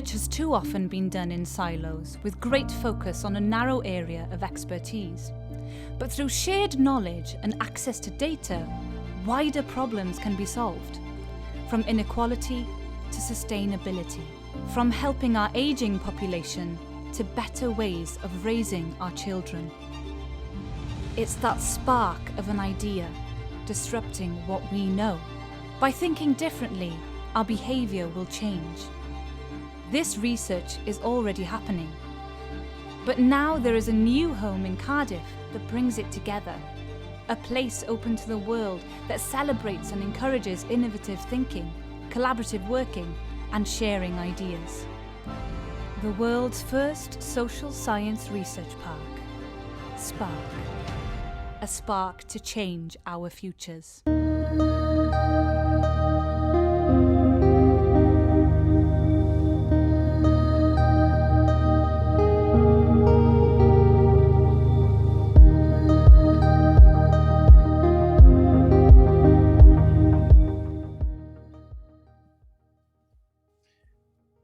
Research has too often been done in silos, with great focus on a narrow area of expertise. But through shared knowledge and access to data, wider problems can be solved. From inequality to sustainability, from helping our ageing population to better ways of raising our children. It's that spark of an idea, disrupting what we know. By thinking differently, our behaviour will change. This research is already happening. But now there is a new home in Cardiff that brings it together. A place open to the world that celebrates and encourages innovative thinking, collaborative working, and sharing ideas. The world's first social science research park. Spark. A spark to change our futures.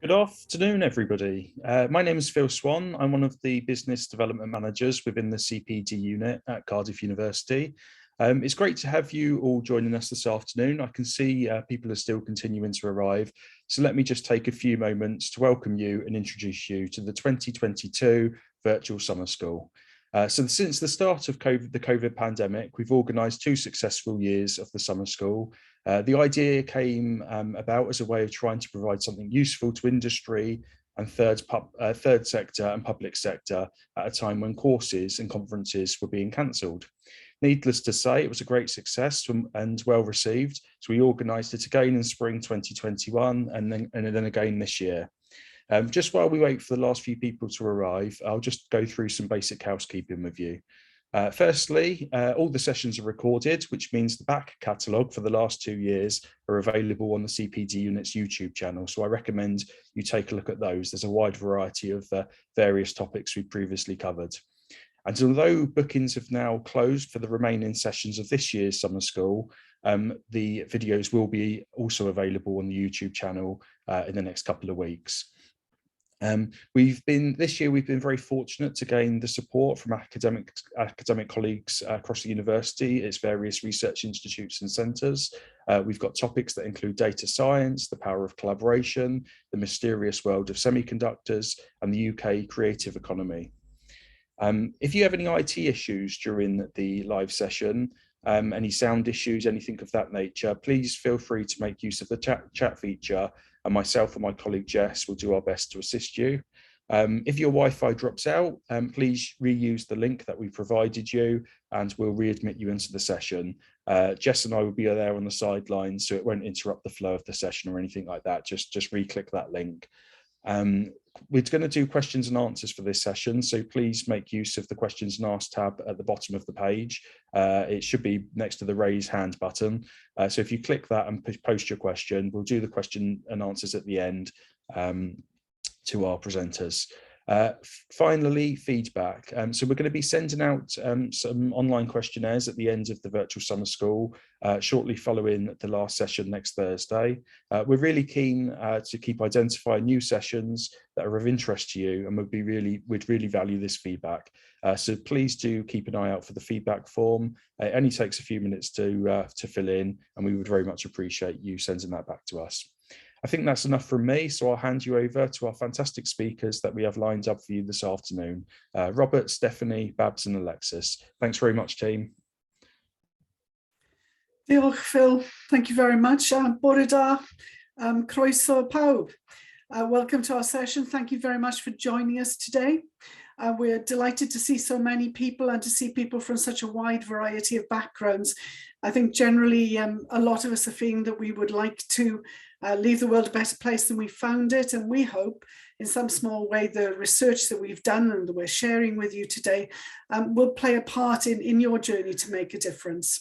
Good afternoon, everybody. My name is Phil Swan. I'm one of the business development managers within the CPD unit at Cardiff University. It's great to have you all joining us this afternoon. I can see people are still continuing to arrive. So let me just take a few moments to welcome you and introduce you to the 2022 Virtual Summer School. So since the start of the COVID pandemic, we've organised 2 successful years of the summer school. The idea came about as a way of trying to provide something useful to industry and third sector and public sector at a time when courses and conferences were being cancelled. Needless to say, it was a great success and well received. So we organised it again in spring 2021 and then again this year. Just while we wait for the last few people to arrive, I'll just go through some basic housekeeping with you. Firstly, all the sessions are recorded, which means the back catalogue for the last 2 years are available on the CPD unit's YouTube channel. So I recommend you take a look at those. There's a wide variety of various topics we previously covered. And although bookings have now closed for the remaining sessions of this year's summer school, the videos will be also available on the YouTube channel in the next couple of weeks. This year we've been very fortunate to gain the support from academic colleagues across the university, its various research institutes and centres. We've got topics that include data science, the power of collaboration, the mysterious world of semiconductors, and the UK creative economy. If you have any IT issues during the live session, any sound issues, anything of that nature, please feel free to make use of the chat feature, and myself and my colleague Jess will do our best to assist you. If your Wi-Fi drops out, please reuse the link that we provided you and we'll readmit you into the session. Jess and I will be there on the sidelines, so it won't interrupt the flow of the session or anything like that. Just re-click that link. We're going to do questions and answers for this session, so please make use of the questions and ask tab at the bottom of the page. It should be next to the raise hand button. So if you click that and post your question, we'll do the question and answers at the end to our presenters. Finally, feedback. So we're going to be sending out some online questionnaires at the end of the virtual summer school, shortly following the last session next Thursday. We're really keen to keep identifying new sessions that are of interest to you, and we'd really value this feedback. So please do keep an eye out for the feedback form. It only takes a few minutes to fill in, and we would very much appreciate you sending that back to us. I think that's enough from me, so I'll hand you over to our fantastic speakers that we have lined up for you this afternoon. Robert, Stephanie, Babs and Alexis. Thanks very much, team. Diolch, Phil. Thank you very much. Bore da, croeso pawb. Welcome to our session. Thank you very much for joining us today. We're delighted to see so many people and to see people from such a wide variety of backgrounds. I think generally a lot of us are feeling that we would like to leave the world a better place than we found it, and we hope in some small way the research that we've done and that we're sharing with you today will play a part in your journey to make a difference.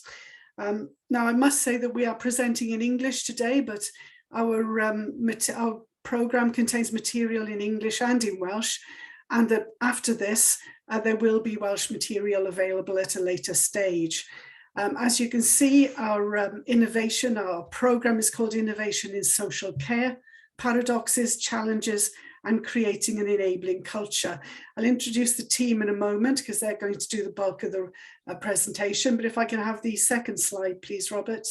Now I must say that we are presenting in English today, but our programme contains material in English and in Welsh, and that after this there will be Welsh material available at a later stage. As you can see, our programme is called Innovation in Social Care, Paradoxes, Challenges and creating an enabling culture. I'll introduce the team in a moment because they're going to do the bulk of the presentation, but if I can have the second slide, please, Robert.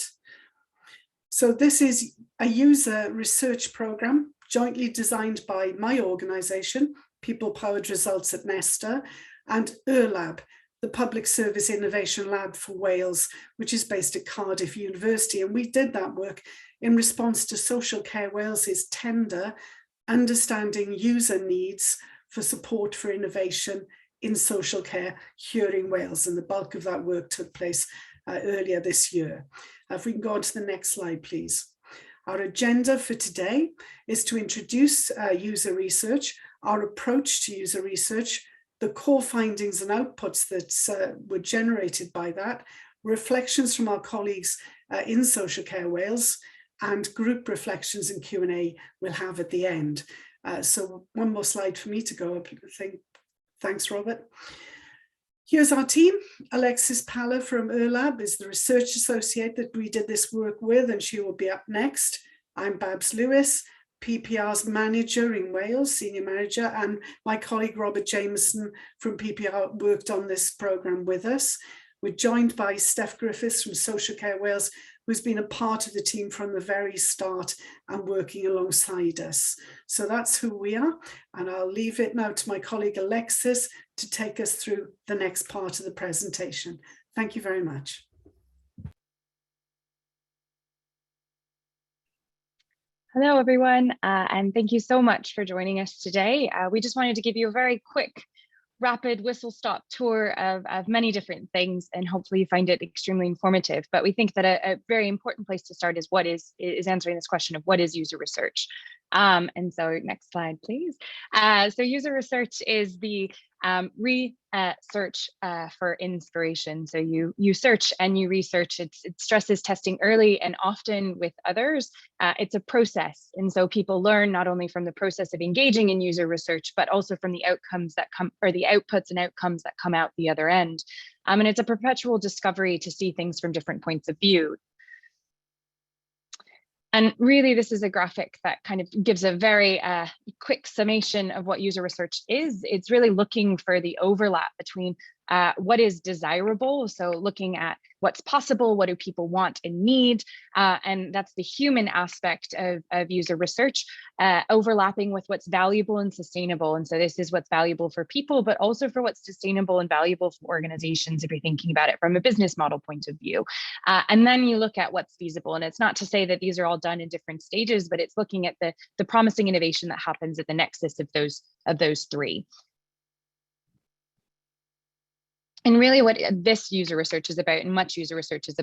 So this is a user research program jointly designed by my organisation, People Powered Results at Nesta, and URLab, the Public Service Innovation Lab for Wales, which is based at Cardiff University. And we did that work in response to Social Care Wales's tender, Understanding User Needs for Support for Innovation in Social Care here in Wales. And the bulk of that work took place earlier this year. If we can go on to the next slide, please. Our agenda for today is to introduce user research, our approach to user research, the core findings and outputs that were generated by that, reflections from our colleagues in Social Care Wales, and group reflections and Q&A we'll have at the end. So one more slide for me to go up, I think. Thanks, Robert. Here's our team. Alexis Palla from URLab is the research associate that we did this work with, and she will be up next. I'm Babs Lewis, PPR's manager in Wales, senior manager, and my colleague Robert Jamieson from PPR worked on this programme with us. We're joined by Steph Griffith from Social Care Wales, who's been a part of the team from the very start and working alongside us. So that's who we are. And I'll leave it now to my colleague Alexis to take us through the next part of the presentation. Thank you very much. Hello, everyone, and thank you so much for joining us today. We just wanted to give you a very quick, rapid whistle-stop tour of many different things, and hopefully you find it extremely informative. But we think that a very important place to start is answering this question of what is user research. And so next slide, please. So user research is the research for inspiration. So you search and you research. It stresses testing early and often with others. It's a process. And so people learn not only from the process of engaging in user research, but also from the outcomes that come, or the outputs and outcomes that come out the other end. And it's a perpetual discovery to see things from different points of view. And really, this is a graphic that kind of gives a very quick summation of what user research is. It's really looking for the overlap between what is desirable, so looking at what's possible, what do people want and need, and that's the human aspect of user research, overlapping with what's valuable and sustainable. And so this is what's valuable for people, but also for what's sustainable and valuable for organizations if you're thinking about it from a business model point of view. And then you look at what's feasible. And it's not to say that these are all done in different stages, but it's looking at the promising innovation that happens at the nexus of those three. And really what this user research is about, and much user research is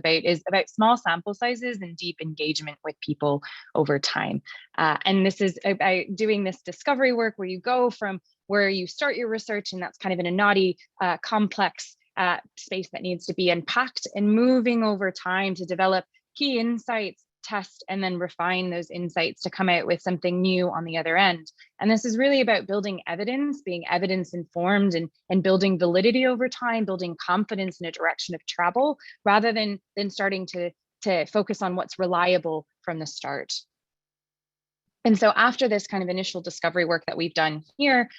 about small sample sizes and deep engagement with people over time. And this is about doing this discovery work where you go from where you start your research, and that's kind of in a knotty, complex space that needs to be unpacked, and moving over time to develop key insights, test, and then refine those insights to come out with something new on the other end. And this is really about building evidence, being evidence informed, and building validity over time, building confidence in a direction of travel, rather than starting to focus on what's reliable from the start. And so after this kind of initial discovery work that we've done here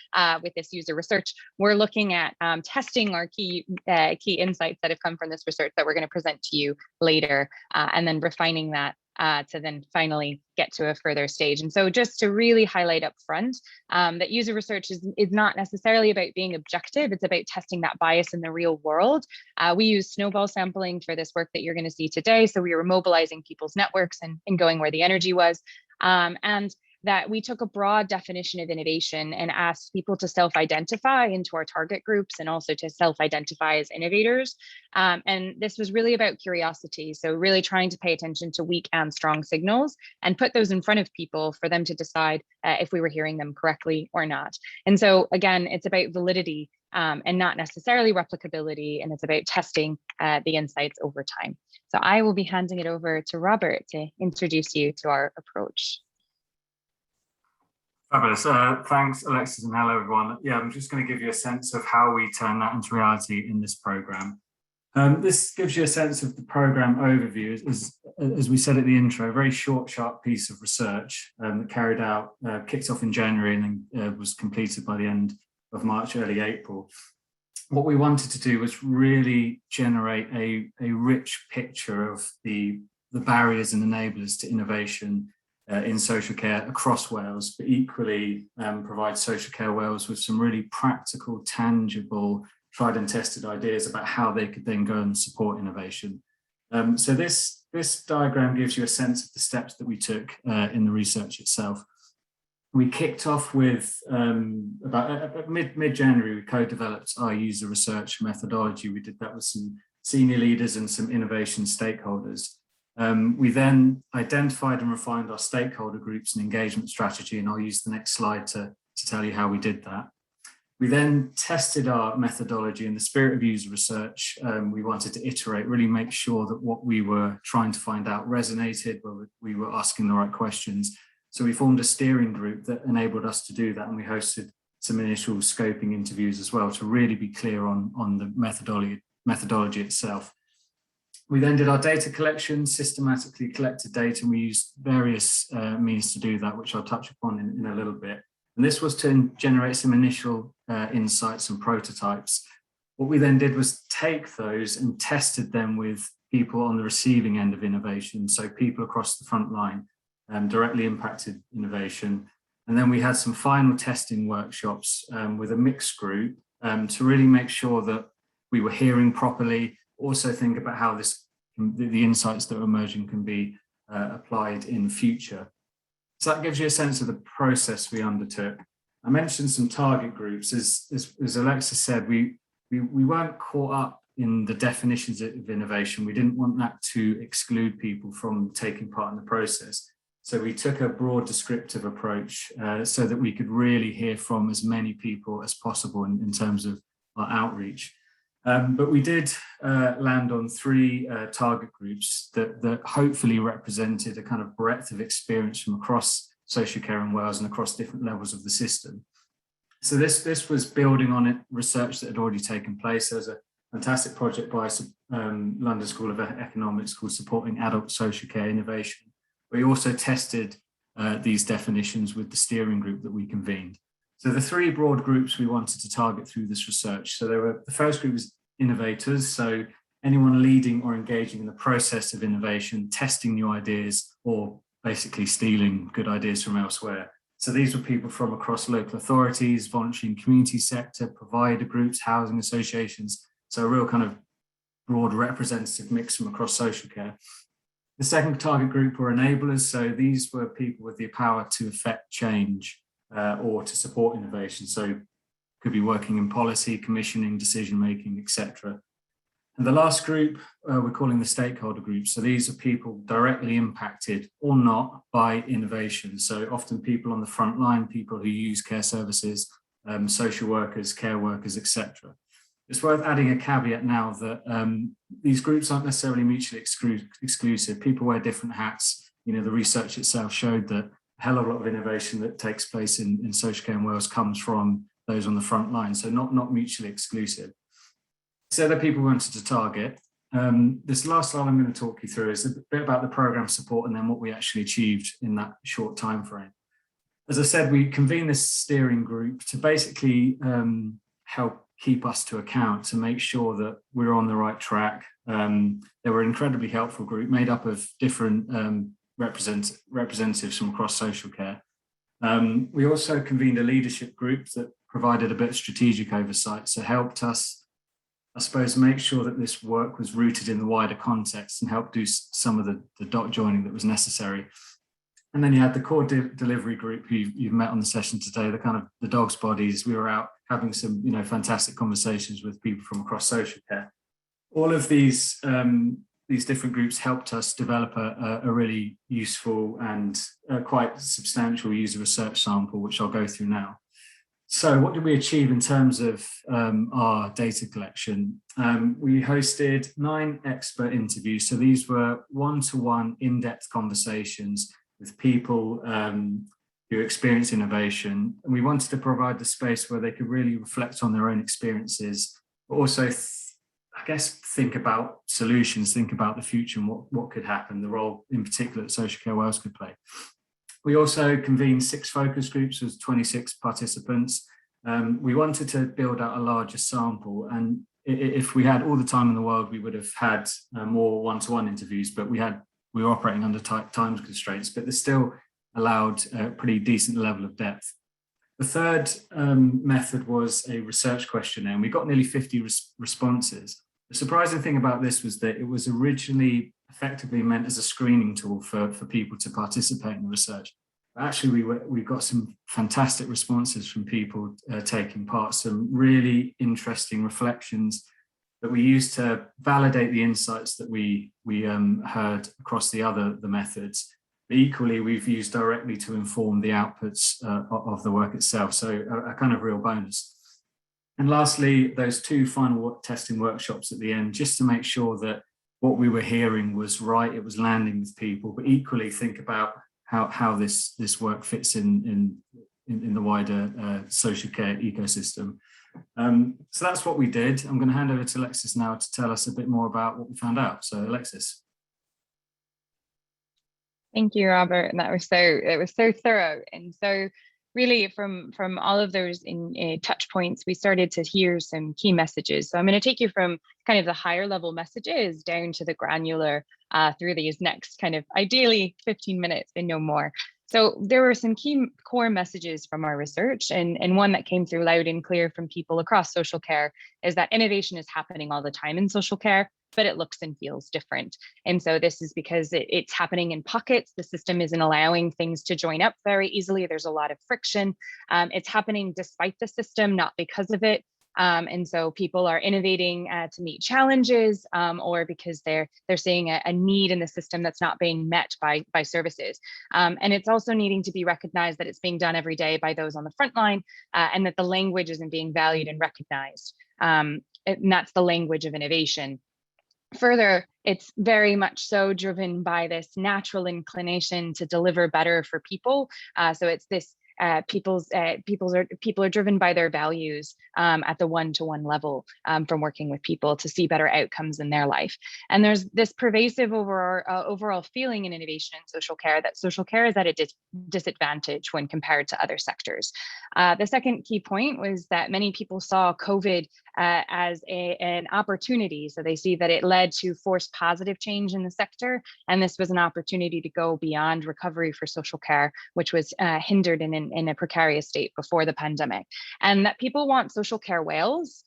with this user research, we're looking at testing our key insights that have come from this research that we're going to present to you later, and then refining that to then finally get to a further stage. And so just to really highlight up front that user research is not necessarily about being objective, it's about testing that bias in the real world. We use snowball sampling for this work that you're going to see today. So we were mobilizing people's networks and going where the energy was. And that we took a broad definition of innovation and asked people to self-identify into our target groups, and also to self-identify as innovators. And this was really about curiosity. So really trying to pay attention to weak and strong signals and put those in front of people for them to decide if we were hearing them correctly or not. And so again, it's about validity and not necessarily replicability, and it's about testing the insights over time. So I will be handing it over to Robert to introduce you to our approach. Fabulous. Thanks, Alexis, and hello, everyone. Yeah, I'm just going to give you a sense of how we turn that into reality in this program. This gives you a sense of the program overview. As as we said at the intro, a very short, sharp piece of research that carried out, kicked off in January and then was completed by the end of March, early April. What we wanted to do was really generate a rich picture of the barriers and enablers to innovation in social care across Wales, but equally provide social care Wales with some really practical, tangible, tried and tested ideas about how they could then go and support innovation. So this diagram gives you a sense of the steps that we took in the research itself. We kicked off with about mid-January, we co-developed our user research methodology. We did that with some senior leaders and some innovation stakeholders. We then identified and refined our stakeholder groups and engagement strategy, and I'll use the next slide to tell you how we did that. We then tested our methodology in the spirit of user research. We wanted to iterate, really make sure that what we were trying to find out resonated, where we were asking the right questions. So we formed a steering group that enabled us to do that, and we hosted some initial scoping interviews as well to really be clear on the methodology itself. We then did our data collection, systematically collected data, and we used various means to do that, which I'll touch upon in a little bit. And this was to generate some initial insights and prototypes. What we then did was take those and tested them with people on the receiving end of innovation, so people across the front line. Directly impacted innovation. And then we had some final testing workshops with a mixed group to really make sure that we were hearing properly, also think about how the insights that are emerging can be applied in future. So that gives you a sense of the process we undertook. I mentioned some target groups. As Alexis said, we weren't caught up in the definitions of innovation. We didn't want that to exclude people from taking part in the process. So we took a broad descriptive approach so that we could really hear from as many people as possible in terms of our outreach. But we did land on 3 target groups that hopefully represented a kind of breadth of experience from across social care in Wales and across different levels of the system. So this was building on research that had already taken place. There was a fantastic project by London School of Economics called Supporting Adult Social Care Innovation. We also tested these definitions with the steering group that we convened. So the 3 broad groups we wanted to target through this research. So the first group was innovators. So anyone leading or engaging in the process of innovation, testing new ideas, or basically stealing good ideas from elsewhere. So these were people from across local authorities, voluntary and community sector, provider groups, housing associations. So a real kind of broad representative mix from across social care. The second target group were enablers. So these were people with the power to affect change or to support innovation. So could be working in policy, commissioning, decision-making, etc. And the last group we're calling the stakeholder group. So these are people directly impacted or not by innovation. So often people on the front line, people who use care services, social workers, care workers, etc. It's worth adding a caveat now that these groups aren't necessarily mutually exclusive. People wear different hats. You know, the research itself showed that a hell of a lot of innovation that takes place in social care in Wales comes from those on the front line, so not mutually exclusive. So the people we wanted to target. This last slide I'm going to talk you through is a bit about the programme support and then what we actually achieved in that short time frame. As I said, we convened this steering group to basically help keep us to account, to make sure that we're on the right track. They were an incredibly helpful group made up of different representatives from across social care. We also convened a leadership group that provided a bit of strategic oversight, so helped us, I suppose, make sure that this work was rooted in the wider context and helped do some of the dot joining that was necessary. And then you had the core delivery group who you've met on the session today, the kind of the dog's bodies. We were out having some, fantastic conversations with people from across social care. All of these different groups helped us develop a really useful and quite substantial user research sample, which I'll go through now. So what did we achieve in terms of our data collection? We hosted 9 expert interviews. So these were one-to-one in-depth conversations with people who experience innovation. And we wanted to provide the space where they could really reflect on their own experiences, but also I guess, think about solutions, think about the future and what could happen, the role in particular that social care Wales could play. We also convened 6 focus groups with 26 participants. We wanted to build out a larger sample, and if we had all the time in the world, we would have had more one-to-one interviews, but we were operating under tight time constraints, but they still allowed a pretty decent level of depth. The third method was a research questionnaire, and we got nearly 50 responses. The surprising thing about this was that it was originally effectively meant as a screening tool for people to participate in the research. But actually, we got some fantastic responses from people taking part, some really interesting reflections that we used to validate the insights that we heard across the methods. But equally, we've used directly to inform the outputs of the work itself. So a kind of real bonus. And lastly, those 2 final testing workshops at the end, just to make sure that what we were hearing was right, it was landing with people, but equally think about how this work fits in the wider social care ecosystem. So that's what we did. I'm going to hand over to Alexis now to tell us a bit more about what we found out. So Alexis. Thank you, Robert. And it was so thorough. And so really from all of those touch points, we started to hear some key messages. So I'm going to take you from kind of the higher level messages down to the granular through these next kind of ideally 15 minutes and no more. So there were some key core messages from our research, and one that came through loud and clear from people across social care is that innovation is happening all the time in social care, but it looks and feels different. And so this is because it's happening in pockets. The system isn't allowing things to join up very easily. There's a lot of friction. It's happening despite the system, not because of it. And so people are innovating to meet challenges or because they're seeing a need in the system that's not being met by services. And it's also needing to be recognized that it's being done every day by those on the front line and that the language isn't being valued and recognized. And that's the language of innovation. Further, it's very much so driven by this natural inclination to deliver better for people. So it's this people are driven by their values at the one-to-one level from working with people to see better outcomes in their life. And there's this pervasive overall feeling in innovation and social care that social care is at a disadvantage when compared to other sectors. The second key point was that many people saw COVID as an opportunity. So they see that it led to forced positive change in the sector. And this was an opportunity to go beyond recovery for social care, which was hindered in a precarious state before the pandemic. And that people want social care Wales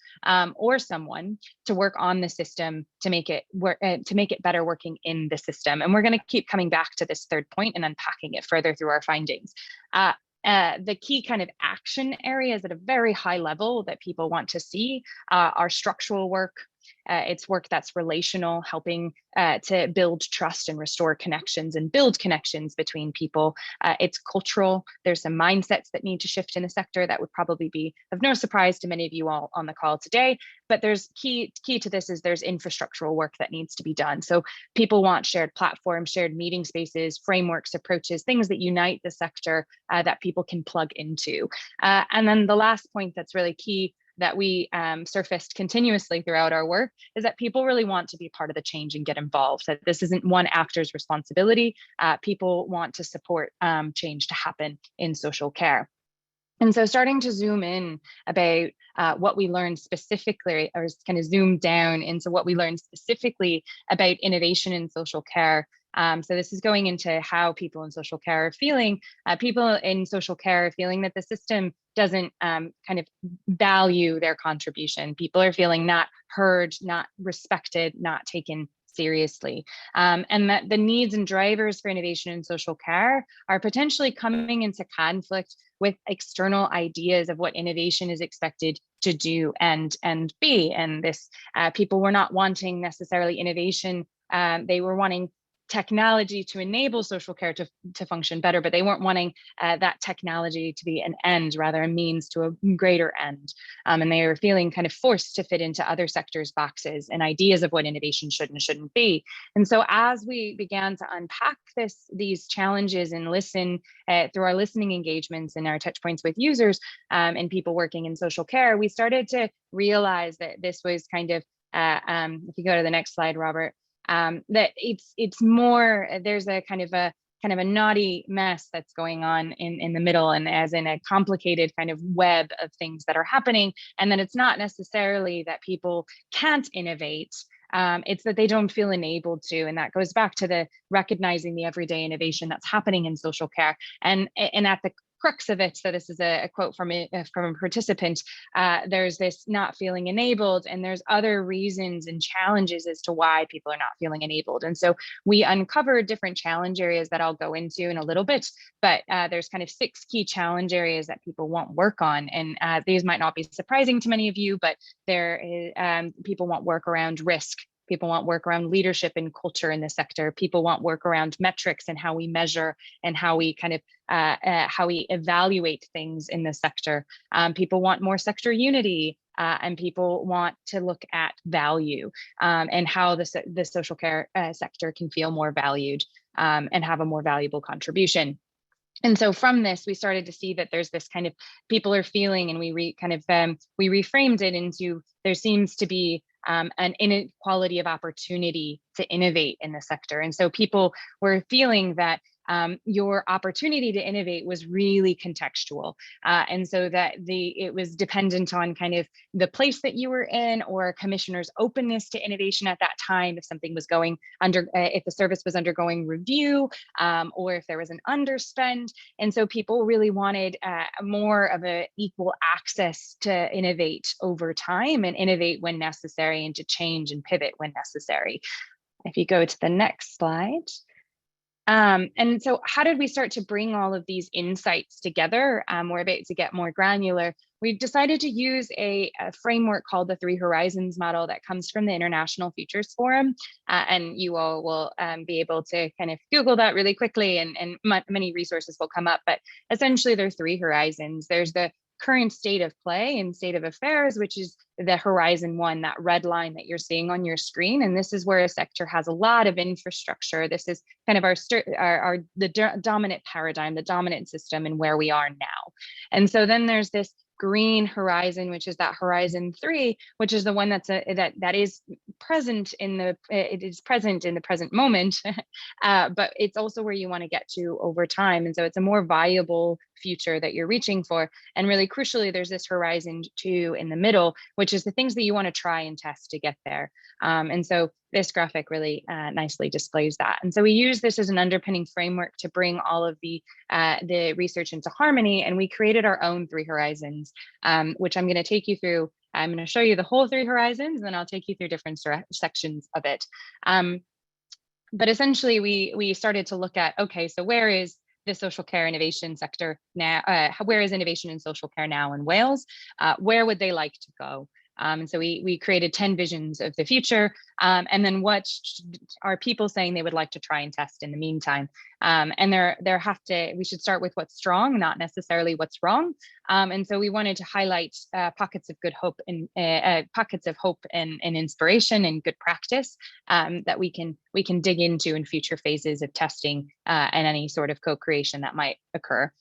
or someone to work on the system to make it work, to make it better working in the system. And we're going to keep coming back to this third point and unpacking it further through our findings. The key kind of action areas at a very high level that people want to see are structural work. It's work that's relational, helping to build trust and restore connections and build connections between people. It's cultural. There's some mindsets that need to shift in the sector that would probably be of no surprise to many of you all on the call today. But there's key to this is there's infrastructural work that needs to be done. So people want shared platforms, shared meeting spaces, frameworks, approaches, things that unite the sector that people can plug into. And then the last point that's really key that we surfaced continuously throughout our work is that people really want to be part of the change and get involved. That this isn't one actor's responsibility. People want to support change to happen in social care. And so starting to zoom in about what we learned specifically, or kind of zoom down into what we learned specifically about innovation in social care. So this is going into how people in social care are feeling. People in social care are feeling that the system doesn't kind of value their contribution. People are feeling not heard, not respected, not taken seriously. And that the needs and drivers for innovation in social care are potentially coming into conflict with external ideas of what innovation is expected to do and be. And this people were not wanting necessarily innovation. They were wanting technology to enable social care to function better, but they weren't wanting that technology to be an end, rather a means to a greater end. And they were feeling kind of forced to fit into other sectors' boxes and ideas of what innovation should and shouldn't be. And so as we began to unpack these challenges and listen through our listening engagements and our touch points with users and people working in social care, we started to realize that this was kind of if you go to the next slide, Robert, that it's more, there's a kind of a naughty mess that's going on in the middle, and as in a complicated kind of web of things that are happening. And then it's not necessarily that people can't innovate, it's that they don't feel enabled to. And that goes back to the recognizing the everyday innovation that's happening in social care. And at the crux of it, so this is a quote from a participant, there's this not feeling enabled, and there's other reasons and challenges as to why people are not feeling enabled. And so we uncovered different challenge areas that I'll go into in a little bit, but there's kind of 6 key challenge areas that people want work on. And these might not be surprising to many of you, but people want work around risk. People want work around leadership and culture in the sector. People want work around metrics and how we measure and how we kind of how we evaluate things in the sector. People want more sector unity, and people want to look at value, and how the social care sector can feel more valued, and have a more valuable contribution. And so from this, we started to see that there's this kind of people are feeling, and we reframed it into there seems to be an inequality of opportunity to innovate in the sector. And so people were feeling that your opportunity to innovate was really contextual. And so that it was dependent on kind of the place that you were in, or a commissioner's openness to innovation at that time, if something was going under, if the service was undergoing review, or if there was an underspend. And so people really wanted more of an equal access to innovate over time, and innovate when necessary, and to change and pivot when necessary. If you go to the next slide. And so how did we start to bring all of these insights together? We're about to get more granular. We decided to use a framework called the 3 Horizons model that comes from the International Futures Forum. And you all will be able to kind of Google that really quickly, and many resources will come up. But essentially there are 3 horizons. There's the current state of play and state of affairs, which is the Horizon 1, that red line that you're seeing on your screen. And this is where a sector has a lot of infrastructure. This is kind of the dominant paradigm, the dominant system, and where we are now. And so then there's this green horizon, which is that Horizon 3, which is the one that is present in the present moment, but it's also where you want to get to over time. And so it's a more viable future that you're reaching for. And really crucially, there's this Horizon 2 in the middle, which is the things that you want to try and test to get there. And so this graphic really nicely displays that. And so we use this as an underpinning framework to bring all of the research into harmony. And we created our own 3 horizons, which I'm going to take you through. I'm going to show you the whole 3 horizons, and then I'll take you through different sections of it. But essentially, we started to look at, okay, so where is the social care innovation sector now? Where is innovation in social care now in Wales? Where would they like to go? And so we created 10 visions of the future, and then what are people saying they would like to try and test in the meantime. And we should start with what's strong, not necessarily what's wrong. And so we wanted to highlight pockets of good hope and pockets of hope and inspiration and good practice that we can dig into in future phases of testing and any sort of co-creation that might occur.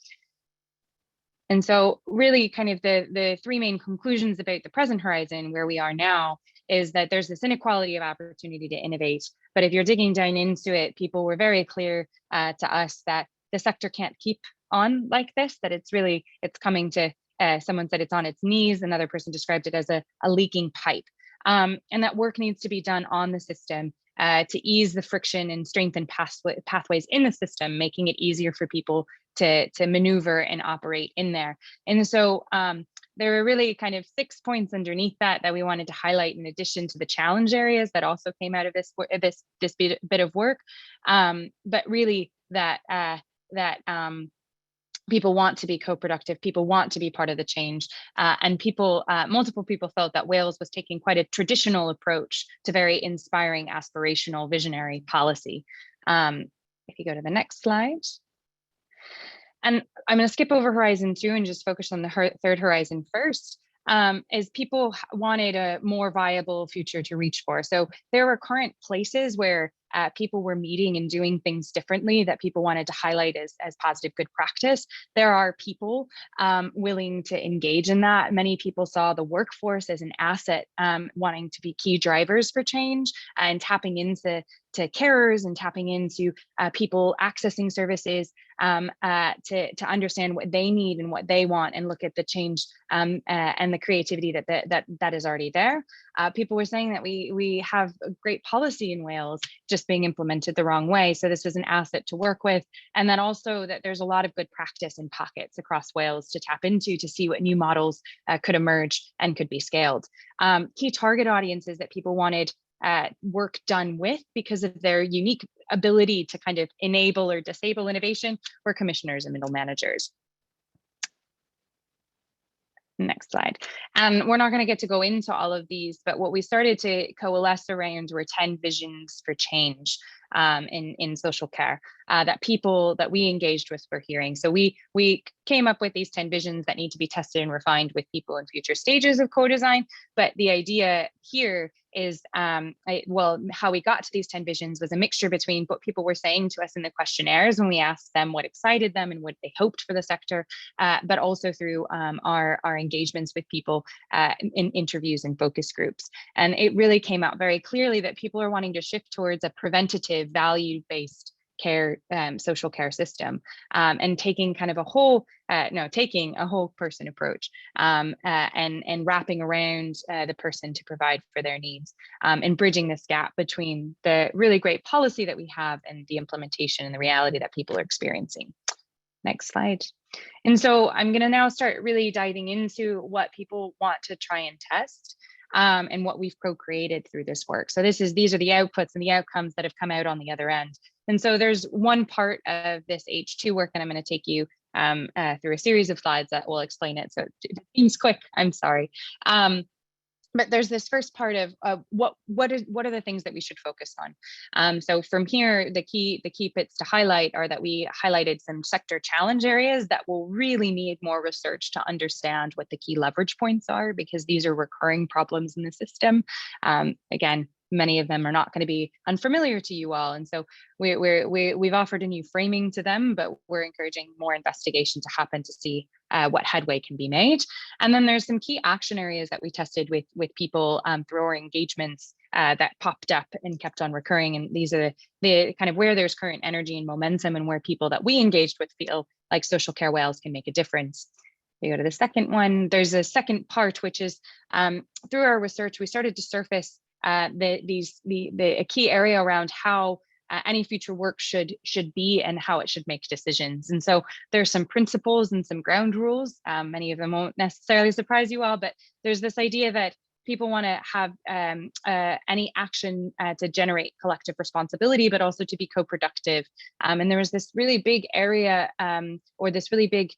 And so really kind of the 3 main conclusions about the present horizon, where we are now, is that there's this inequality of opportunity to innovate. But if you're digging down into it, people were very clear to us that the sector can't keep on like this, that it's coming to, someone said it's on its knees, another person described it as a leaking pipe. And that work needs to be done on the system to ease the friction and strengthen pathways in the system, making it easier for people to maneuver and operate in there. And so there are really kind of 6 points underneath that we wanted to highlight, in addition to the challenge areas that also came out of this bit of work. But really that people want to be co-productive, people want to be part of the change, and multiple people felt that Wales was taking quite a traditional approach to very inspiring, aspirational, visionary policy. If you go to the next slide. And I'm going to skip over Horizon 2 and just focus on the 3rd horizon first, is people wanted a more viable future to reach for. So there were current places where people were meeting and doing things differently that people wanted to highlight as positive good practice. There are people willing to engage in that. Many people saw the workforce as an asset, wanting to be key drivers for change and tapping into carers and tapping into people accessing services to understand what they need and what they want and look at the change and the creativity that is already there. People were saying that we have a great policy in Wales just being implemented the wrong way. So this was an asset to work with. And then also that there's a lot of good practice in pockets across Wales to tap into to see what new models could emerge and could be scaled. Key target audiences that people wanted work done with because of their unique ability to kind of enable or disable innovation were commissioners and middle managers. Next slide. And we're not going to get to go into all of these, but what we started to coalesce around were 10 visions for change in social care that people that we engaged with were hearing. So we came up with these 10 visions that need to be tested and refined with people in future stages of co-design. But the idea here is, how we got to these 10 visions was a mixture between what people were saying to us in the questionnaires when we asked them what excited them and what they hoped for the sector, but also through our engagements with people in interviews and focus groups. And it really came out very clearly that people are wanting to shift towards a preventative, value-based care, social care system, and taking kind of a whole person approach, and wrapping around the person to provide for their needs, and bridging this gap between the really great policy that we have and the implementation and the reality that people are experiencing. Next slide. And so I'm going to now start really diving into what people want to try and test. And what we've co-created through this work. So these are the outputs and the outcomes that have come out on the other end. And so there's one part of this H2 work, and I'm going to take you through a series of slides that will explain it. So it seems quick, I'm sorry. But there's this first part of what are the things that we should focus on. So from here, the key bits to highlight are that we highlighted some sector challenge areas that will really need more research to understand what the key leverage points are, because these are recurring problems in the system. Again, many of them are not going to be unfamiliar to you all. And so we've offered a new framing to them, but we're encouraging more investigation to happen to see what headway can be made. And then there's some key action areas that we tested with people through our engagements that popped up and kept on recurring. And these are the kind of where there's current energy and momentum and where people that we engaged with feel like Social Care Wales can make a difference. We go to the second one. There's a second part, which is through our research, we started to surface a key area around how any future work should be and how it should make decisions. And so there's some principles and some ground rules. Many of them won't necessarily surprise you all, but there's this idea that people want to have any action to generate collective responsibility, but also to be co-productive. And there was this really big area or this really big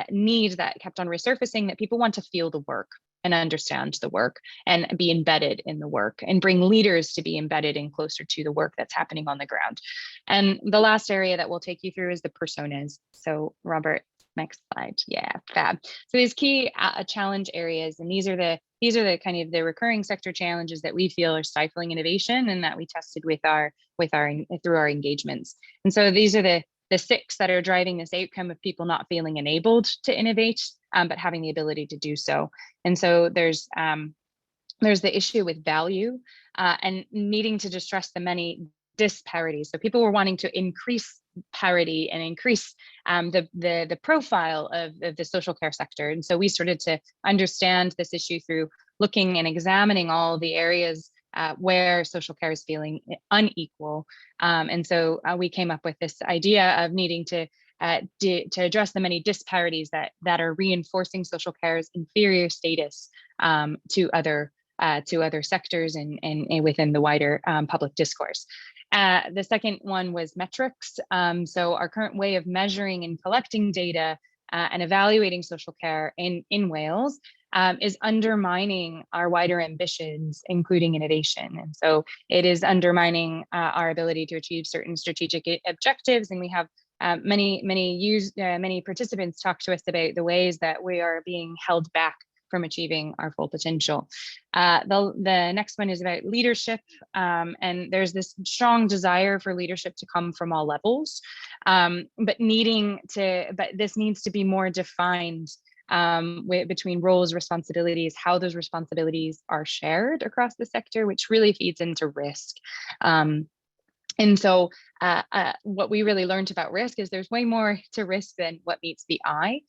need that kept on resurfacing, that people want to feel the work and understand the work and be embedded in the work and bring leaders to be embedded in closer to the work that's happening on the ground. And the last area that we'll take you through is the personas. So Robert, next slide. Yeah, fab. So these key challenge areas, and these are the kind of the recurring sector challenges that we feel are stifling innovation and that we tested through our engagements. And so these are the 6 that are driving this outcome of people not feeling enabled to innovate, but having the ability to do so. And so there's the issue with value and needing to distress the many disparities. So people were wanting to increase parity and increase the profile of the social care sector. And so we started to understand this issue through looking and examining all the areas where social care is feeling unequal. And so we came up with this idea of needing to address the many disparities that are reinforcing social care's inferior status to other sectors and within the wider public discourse. The second one was metrics. So our current way of measuring and collecting data and evaluating social care in Wales is undermining our wider ambitions, including innovation. And so it is undermining our ability to achieve certain strategic objectives. And we have many participants talk to us about the ways that we are being held back from achieving our full potential. The next one is about leadership, and there's this strong desire for leadership to come from all levels, but this needs to be more defined between roles, responsibilities, how those responsibilities are shared across the sector, which really feeds into risk. And so what we really learned about risk is there's way more to risk than what meets the eye.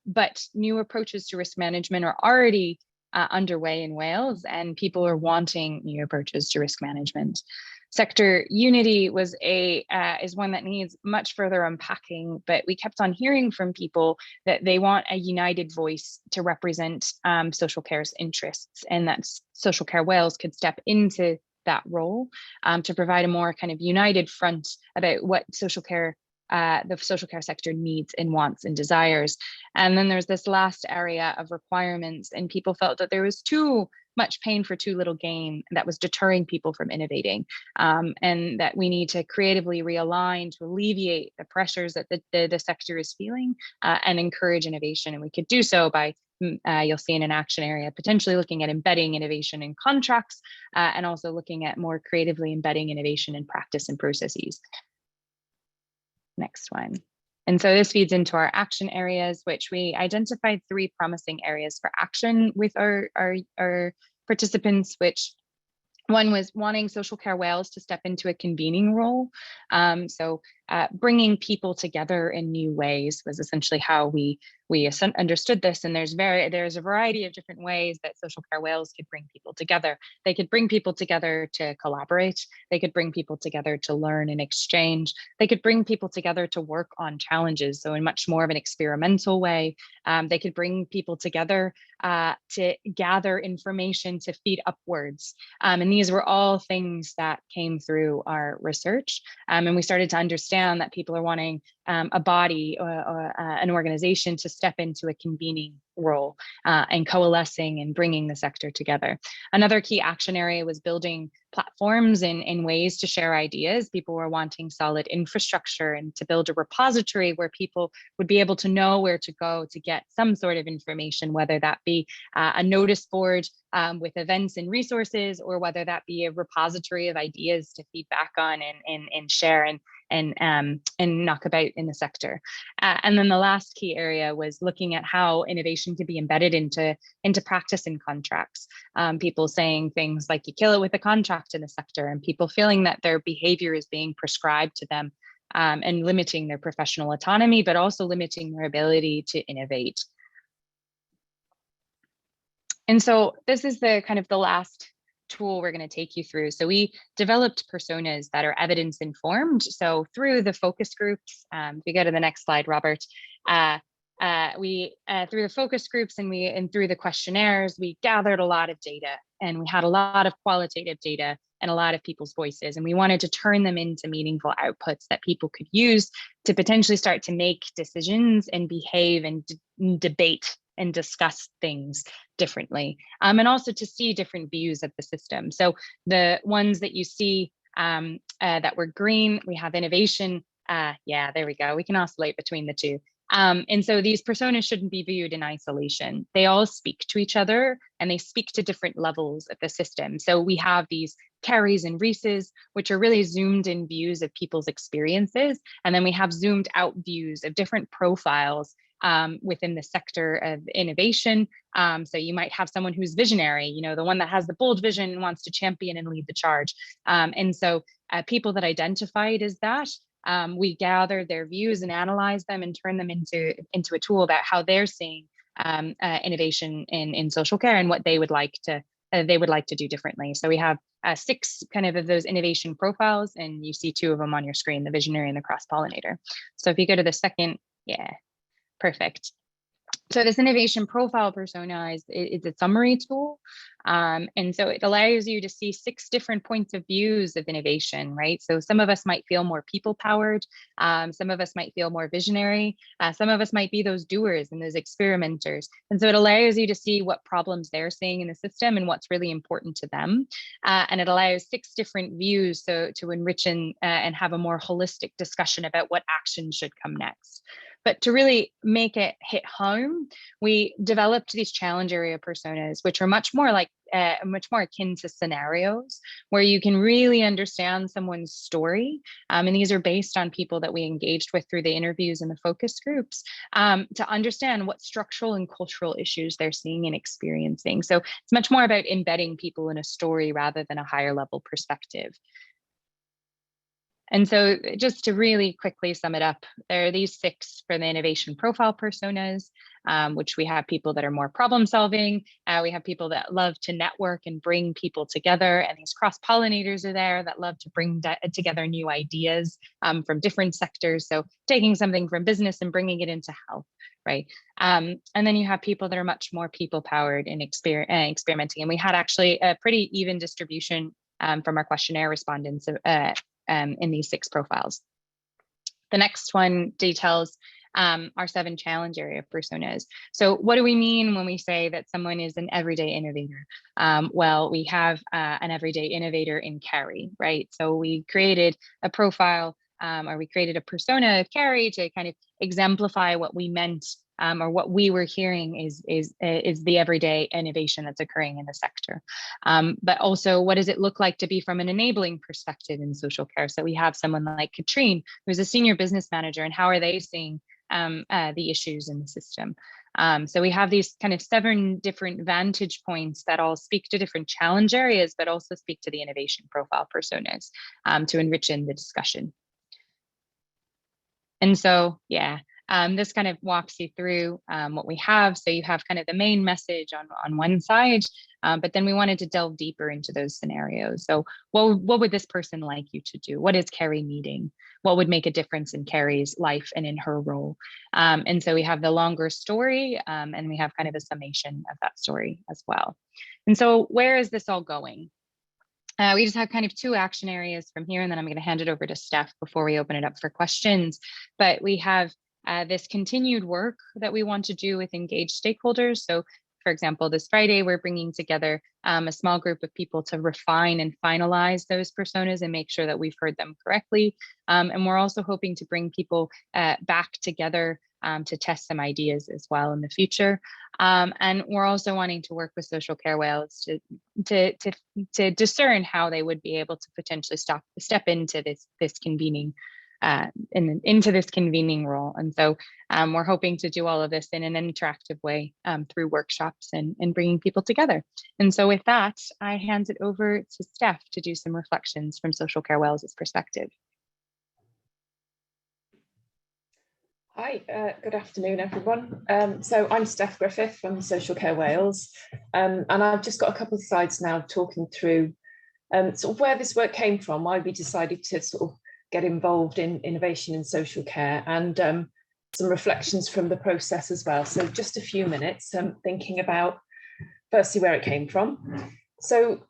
But new approaches to risk management are already underway in Wales, and people are wanting new approaches to risk management. Sector unity is one that needs much further unpacking, but we kept on hearing from people that they want a united voice to represent social care's interests, and that Social Care Wales could step into that role to provide a more kind of united front about what the social care sector needs and wants and desires. And then there's this last area of requirements, and people felt that there was too much pain for too little gain that was deterring people from innovating, and that we need to creatively realign to alleviate the pressures that the sector is feeling and encourage innovation. And we could do so by you'll see in an action area, potentially looking at embedding innovation in contracts and also looking at more creatively embedding innovation in practice and processes. Next one. And so this feeds into our action areas, which we identified 3 promising areas for action with our participants, which one was wanting Social Care Wales to step into a convening role. So bringing people together in new ways was essentially how we understood this. And there's a variety of different ways that Social Care Wales could bring people together. They could bring people together to collaborate. They could bring people together to learn and exchange. They could bring people together to work on challenges, so in much more of an experimental way. They could bring people together to gather information to feed upwards. And these were all things that came through our research. And we started to understand that people are wanting a body or an organization to step into a convening role and coalescing and bringing the sector together. Another key action area was building platforms in ways to share ideas. People were wanting solid infrastructure and to build a repository where people would be able to know where to go to get some sort of information, whether that be a notice board with events and resources, or whether that be a repository of ideas to feed back on and share and knock about in the sector. And then the last key area was looking at how innovation could be embedded into practice and contracts. People saying things like you kill it with a contract in the sector, and people feeling that their behavior is being prescribed to them and limiting their professional autonomy, but also limiting their ability to innovate. And so this is the kind of the last tool we're going to take you through. So we developed personas that are evidence informed. So through the focus groups, if we go to the next slide, Robert, through the focus groups and through the questionnaires, we gathered a lot of data, and we had a lot of qualitative data and a lot of people's voices, and we wanted to turn them into meaningful outputs that people could use to potentially start to make decisions and behave and debate and discuss things differently, and also to see different views of the system. So the ones that you see that were green, we have innovation. Yeah, there we go. We can oscillate between the two. And so these personas shouldn't be viewed in isolation. They all speak to each other, and they speak to different levels of the system. So we have these Carries and Reeses, which are really zoomed in views of people's experiences. And then we have zoomed out views of different profiles within the sector of innovation. So you might have someone who's visionary, the one that has the bold vision and wants to champion and lead the charge. And so people that identified as that, we gathered their views and analyzed them and turned them into a tool about how they're seeing innovation in social care and what they would like to do differently. So we have 6 kind of those innovation profiles, and you see 2 of them on your screen, the visionary and the cross-pollinator. So if you go to the second, yeah, perfect. So this innovation profile persona is a summary tool. And so it allows you to see 6 different points of views of innovation, right? So some of us might feel more people powered. Some of us might feel more visionary. Some of us might be those doers and those experimenters. And so it allows you to see what problems they're seeing in the system and what's really important to them. And it allows 6 different views to enrich and have a more holistic discussion about what action should come next. But to really make it hit home, we developed these challenge area personas, which are much more akin to scenarios where you can really understand someone's story. And these are based on people that we engaged with through the interviews and the focus groups to understand what structural and cultural issues they're seeing and experiencing. So it's much more about embedding people in a story rather than a higher level perspective. And so just to really quickly sum it up, there are these 6 for the innovation profile personas, which we have people that are more problem solving. We have people that love to network and bring people together, and these cross pollinators are there that love to bring together new ideas from different sectors. So taking something from business and bringing it into health, right? And then you have people that are much more people powered and experimenting. And we had actually a pretty even distribution from our questionnaire respondents in these 6 profiles. The next one details our 7 challenge area personas. So what do we mean when we say that someone is an everyday innovator? Well, we have an everyday innovator in Carrie, right? So we created a profile or we created a persona of Carrie to kind of exemplify what we meant or what we were hearing is the everyday innovation that's occurring in the sector. But also, what does it look like to be from an enabling perspective in social care? So we have someone like Katrine, who's a senior business manager, and how are they seeing the issues in the system? So we have these kind of 7 different vantage points that all speak to different challenge areas, but also speak to the innovation profile personas to enrich in the discussion. And so, yeah. This kind of walks you through what we have. So you have kind of the main message on one side, but then we wanted to delve deeper into those scenarios. So what would this person like you to do? What is Carrie needing? What would make a difference in Carrie's life and in her role? And so we have the longer story and we have kind of a summation of that story as well. And so where is this all going? We just have kind of 2 action areas from here, and then I'm going to hand it over to Steph before we open it up for questions. But we have this continued work that we want to do with engaged stakeholders. So for example, this Friday, we're bringing together a small group of people to refine and finalize those personas and make sure that we've heard them correctly. And we're also hoping to bring people back together to test some ideas as well in the future. And we're also wanting to work with Social Care Wales to discern how they would be able to potentially step into this convening into this convening role. And so we're hoping to do all of this in an interactive way through workshops and bringing people together. And so with that, I hand it over to Steph to do some reflections from Social Care Wales' perspective. Hi, good afternoon, everyone. So I'm Steph Griffith from Social Care Wales, and I've just got a couple of slides now talking through sort of where this work came from, why we decided to sort of get involved in innovation in social care, and some reflections from the process as well. So just a few minutes thinking about firstly where it came from. So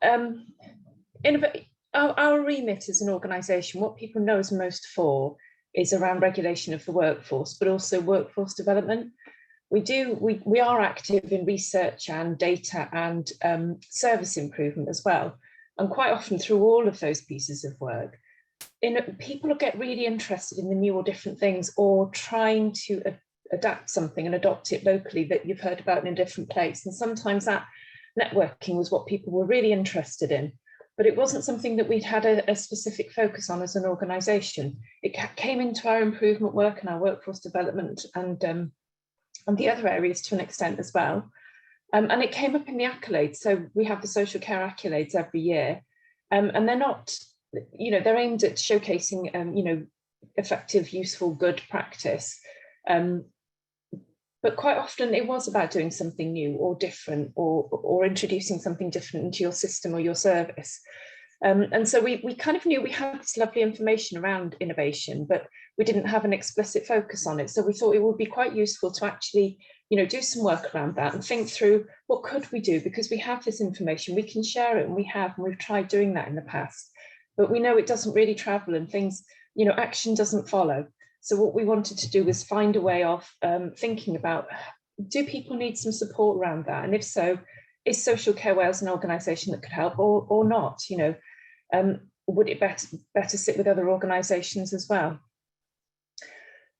our remit as an organisation, what people know us most for is around regulation of the workforce, but also workforce development. We are active in research and data and service improvement as well. And quite often through all of those pieces of work, people get really interested in the new or different things, or trying to adapt something and adopt it locally that you've heard about in a different place. And sometimes that networking was what people were really interested in, but it wasn't something that we'd had a specific focus on as an organisation. It came into our improvement work and our workforce development and the other areas to an extent as well. And it came up in the accolades. So we have the social care accolades every year, and they're not, they're aimed at showcasing, effective, useful, good practice. But quite often it was about doing something new or different, or introducing something different into your system or your service. And so we kind of knew we had this lovely information around innovation, but we didn't have an explicit focus on it. So we thought it would be quite useful to actually, do some work around that and think through what could we do, because we have this information, we can share it, and we've tried doing that in the past, but we know it doesn't really travel and things, action doesn't follow. So what we wanted to do was find a way of thinking about, do people need some support around that? And if so, is Social Care Wales an organisation that could help or not? Would it better sit with other organisations as well?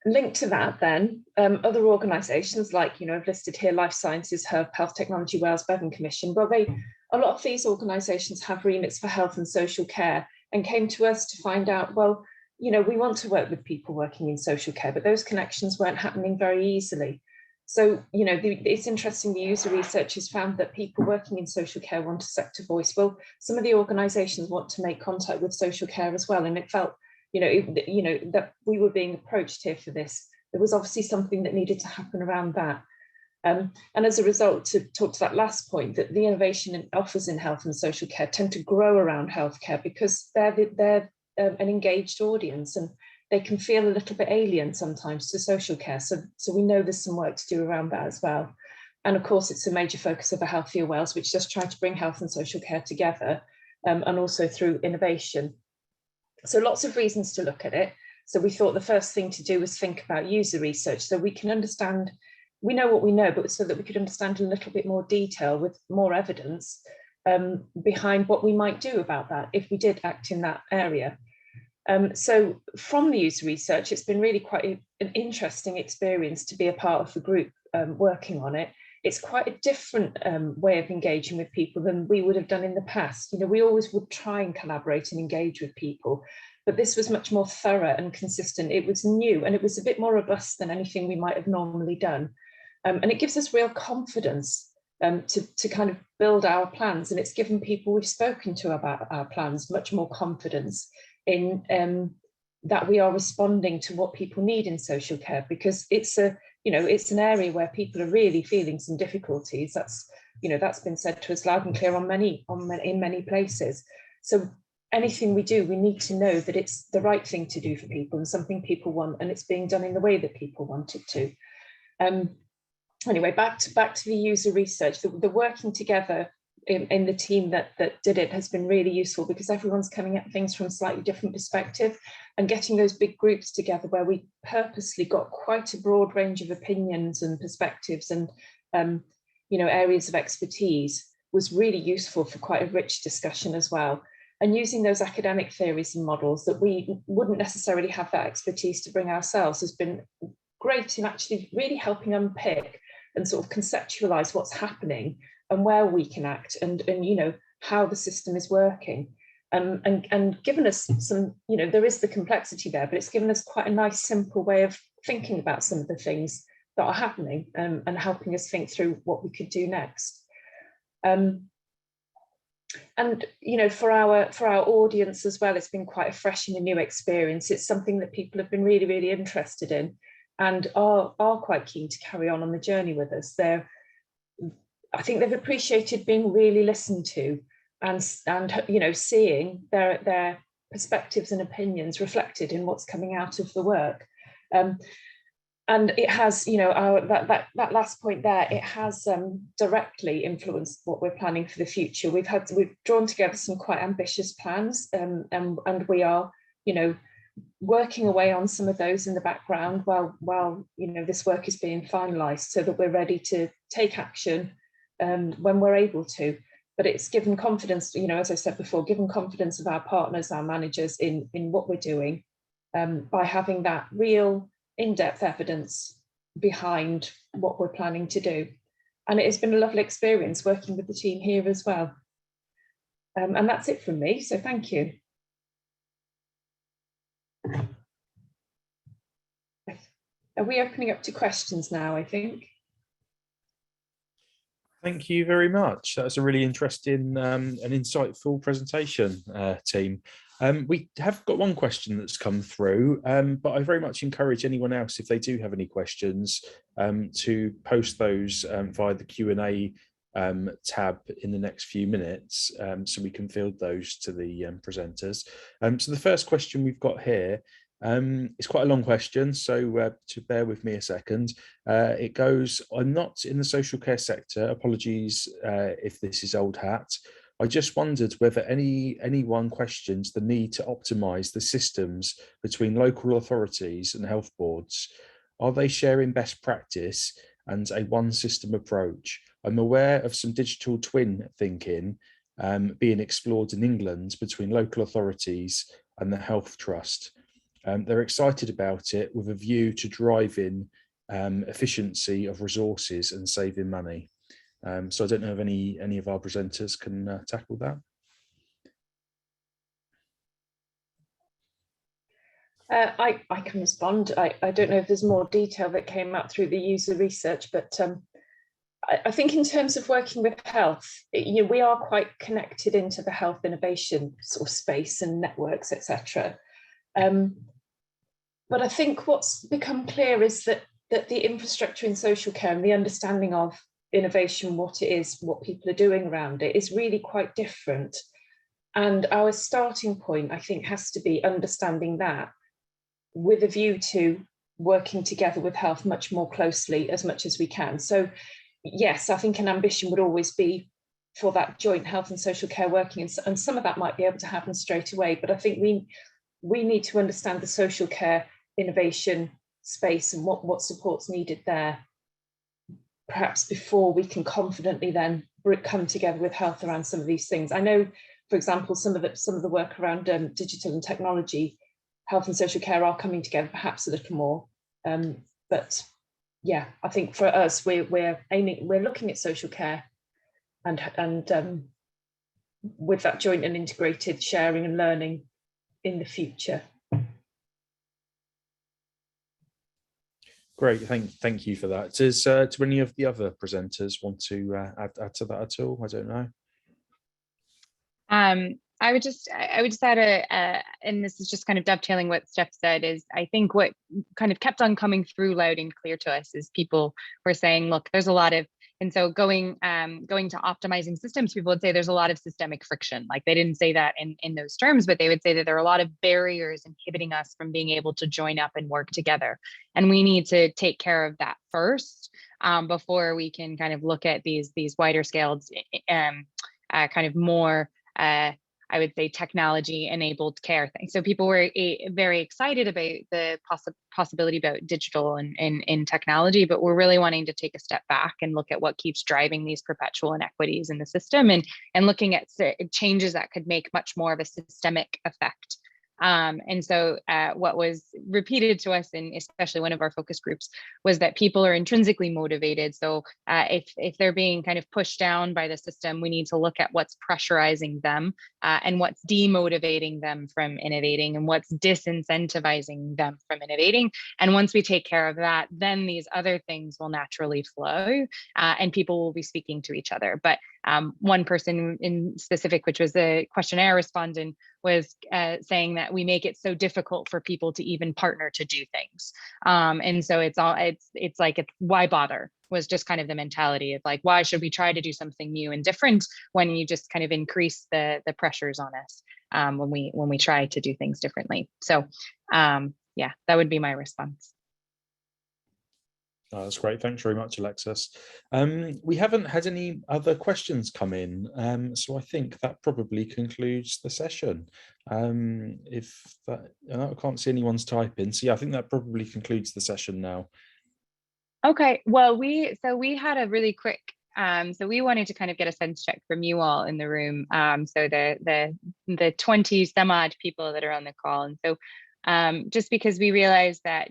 Linked to that then, other organisations like, I've listed here Life Sciences, Health Technology Wales, Bevan Commission, well, a lot of these organisations have remits for health and social care and came to us to find out, well, we want to work with people working in social care, but those connections weren't happening very easily. So, it's interesting, the user research has found that people working in social care want a sector voice. Well, some of the organisations want to make contact with social care as well. And it felt, that we were being approached here for this. There was obviously something that needed to happen around that. And as a result, to talk to that last point, that the innovation and offers in health and social care tend to grow around healthcare because they're an engaged audience and they can feel a little bit alien sometimes to social care. So we know there's some work to do around that as well. And of course, it's a major focus of a Healthier Wales, which just try to bring health and social care together, and also through innovation. So lots of reasons to look at it. So we thought the first thing to do was think about user research so we can understand, we know what we know, but so that we could understand in a little bit more detail with more evidence behind what we might do about that if we did act in that area. So from the user research, it's been really quite an interesting experience to be a part of the group working on it. It's quite a different way of engaging with people than we would have done in the past. We always would try and collaborate and engage with people, but this was much more thorough and consistent. It was new and it was a bit more robust than anything we might have normally done. And it gives us real confidence to kind of build our plans. And it's given people we've spoken to about our plans much more confidence in that we are responding to what people need in social care, because it's an area where people are really feeling some difficulties. That's been said to us loud and clear in many places. So anything we do, we need to know that it's the right thing to do for people and something people want, and it's being done in the way that people want it to. Anyway, back to the user research. The working together in the team that did it has been really useful, because everyone's coming at things from a slightly different perspective, and getting those big groups together where we purposely got quite a broad range of opinions and perspectives and areas of expertise was really useful for quite a rich discussion as well. And using those academic theories and models that we wouldn't necessarily have that expertise to bring ourselves has been great in actually really helping unpick and sort of conceptualize what's happening and where we can act and how the system is working. And given us some, there is the complexity there, but it's given us quite a nice, simple way of thinking about some of the things that are happening and helping us think through what we could do next. And for our audience as well, it's been quite a fresh and a new experience. It's something that people have been really, really interested in and are quite keen to carry on the journey with us. I think they've appreciated being really listened to and seeing their perspectives and opinions reflected in what's coming out of the work. And it has, that last point there, it has directly influenced what we're planning for the future. We've drawn together some quite ambitious plans, and we are, working away on some of those in the background while this work is being finalised, so that we're ready to take action when we're able to. But it's given confidence, as I said before, given confidence of our partners, our managers in what we're doing, by having that real in-depth evidence behind what we're planning to do. And it has been a lovely experience working with the team here as well. And that's it from me, so thank you. Are we opening up to questions now, I think? Thank you very much. That was a really interesting and insightful presentation, team. We have got one question that's come through, but I very much encourage anyone else, if they do have any questions, to post those via the Q&A tab in the next few minutes, so we can field those to the presenters. So the first question we've got here, it's quite a long question, so to bear with me a second. It goes, I'm not in the social care sector, apologies if this is old hat. I just wondered whether anyone questions the need to optimise the systems between local authorities and health boards. Are they sharing best practice and a one system approach? I'm aware of some digital twin thinking being explored in England between local authorities and the health trust. They're excited about it with a view to driving efficiency of resources and saving money. So I don't know if any of our presenters can tackle that. I can respond. I don't know if there's more detail that came out through the user research, but I think in terms of working with health, we are quite connected into the health innovation sort of space and networks, etc. But I think what's become clear is that the infrastructure in social care and the understanding of innovation, what it is, what people are doing around it, is really quite different. And our starting point, I think, has to be understanding that with a view to working together with health much more closely as much as we can. So yes, I think an ambition would always be for that joint health and social care working, and some of that might be able to happen straight away, but I think we need to understand the social care innovation space and what support's needed there, perhaps before we can confidently then come together with health around some of these things. I know, for example, some of the work around digital and technology, health and social care are coming together perhaps a little more. But yeah, I think for us, we're looking at social care and with that joint and integrated sharing and learning in the future. Great, thank you for that. Do any of the other presenters want to add to that at all? I don't know. I would just add and this is just kind of dovetailing what Steph said, is I think what kind of kept on coming through loud and clear to us is people were saying, look, there's a lot of, and so going to optimizing systems, people would say there's a lot of systemic friction. Like, they didn't say that in those terms, but they would say that there are a lot of barriers inhibiting us from being able to join up and work together. And we need to take care of that first before we can kind of look at these wider scaled kind of more I would say technology enabled care thing. So people were very excited about the possibility about digital and technology, but we're really wanting to take a step back and look at what keeps driving these perpetual inequities in the system, and looking at changes that could make much more of a systemic effect. And so what was repeated to us in especially one of our focus groups was that people are intrinsically motivated. So if they're being kind of pushed down by the system, we need to look at what's pressurizing them and what's demotivating them from innovating and what's disincentivizing them from innovating. And once we take care of that, then these other things will naturally flow and people will be speaking to each other. But one person in specific, which was the questionnaire respondent, was saying that we make it so difficult for people to even partner to do things. And so it's like why bother, was just kind of the mentality of like, why should we try to do something new and different when you just kind of increase the pressures on us when we try to do things differently. So yeah, that would be my response. Oh, that's great. Thanks very much, Alexis. We haven't had any other questions come in, so I think that probably concludes the session. I can't see anyone's typing, so yeah, I think that probably concludes the session now. Okay, well, we had a really quick, so we wanted to kind of get a sense check from you all in the room. So the 20 some odd people that are on the call, and so just because we realized that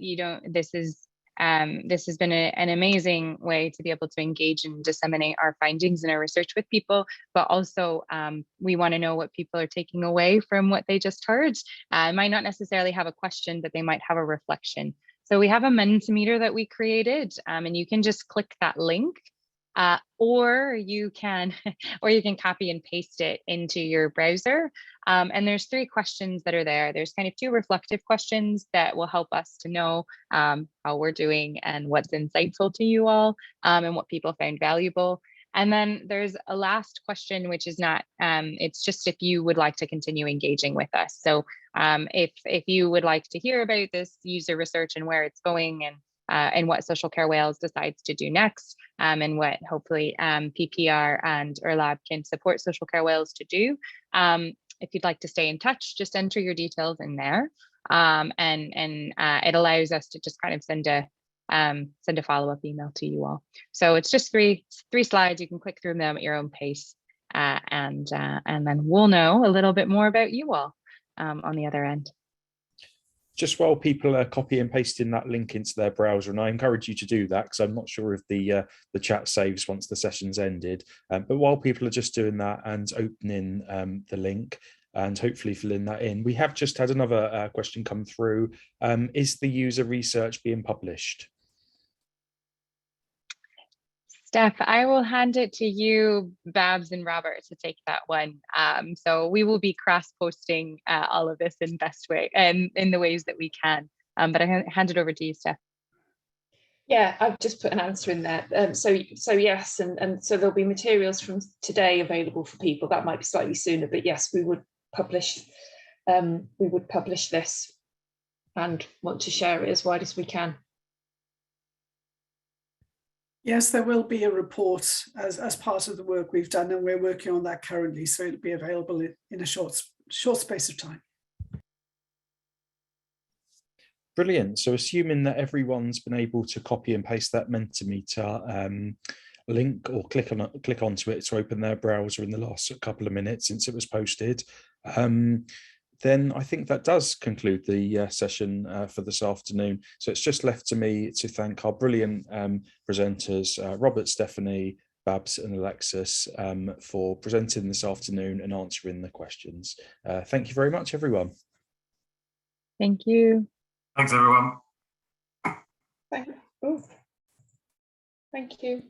this has been an amazing way to be able to engage and disseminate our findings and our research with people, but also we want to know what people are taking away from what they just heard. Might not necessarily have a question, but they might have a reflection. So we have a Mentimeter that we created, and you can just click that link, or you can copy and paste it into your browser. And there's 3 questions that are there. There's kind of 2 reflective questions that will help us to know how we're doing and what's insightful to you all, and what people found valuable. And then there's a last question, which is not, it's just if you would like to continue engaging with us. So if you would like to hear about this user research and where it's going, and what Social Care Wales decides to do next, and what hopefully PPR and URLab can support Social Care Wales to do. If you'd like to stay in touch, just enter your details in there, and it allows us to just kind of send a follow-up email to you all. So it's just three slides. You can click through them at your own pace, and then we'll know a little bit more about you all on the other end. Just while people are copy and pasting that link into their browser, and I encourage you to do that because I'm not sure if the chat saves once the session's ended, but while people are just doing that and opening the link and hopefully filling that in, we have just had another question come through. Is the user research being published? Steph, I will hand it to you, Babs and Robert, to take that one. So we will be cross-posting all of this in best way and in the ways that we can. But I hand it over to you, Steph. Yeah, I've just put an answer in there. So yes, and so there'll be materials from today available for people. That might be slightly sooner, but yes, we would publish this and want to share it as wide as we can. Yes, there will be a report as part of the work we've done, and we're working on that currently, so it'll be available in a short space of time. Brilliant. So assuming that everyone's been able to copy and paste that Mentimeter link or click onto it to open their browser in the last couple of minutes since it was posted, then I think that does conclude the session for this afternoon. So it's just left to me to thank our brilliant presenters, Robert, Stephanie, Babs and Alexis, for presenting this afternoon and answering the questions. Thank you very much, everyone. Thank you. Thanks, everyone. Thank you.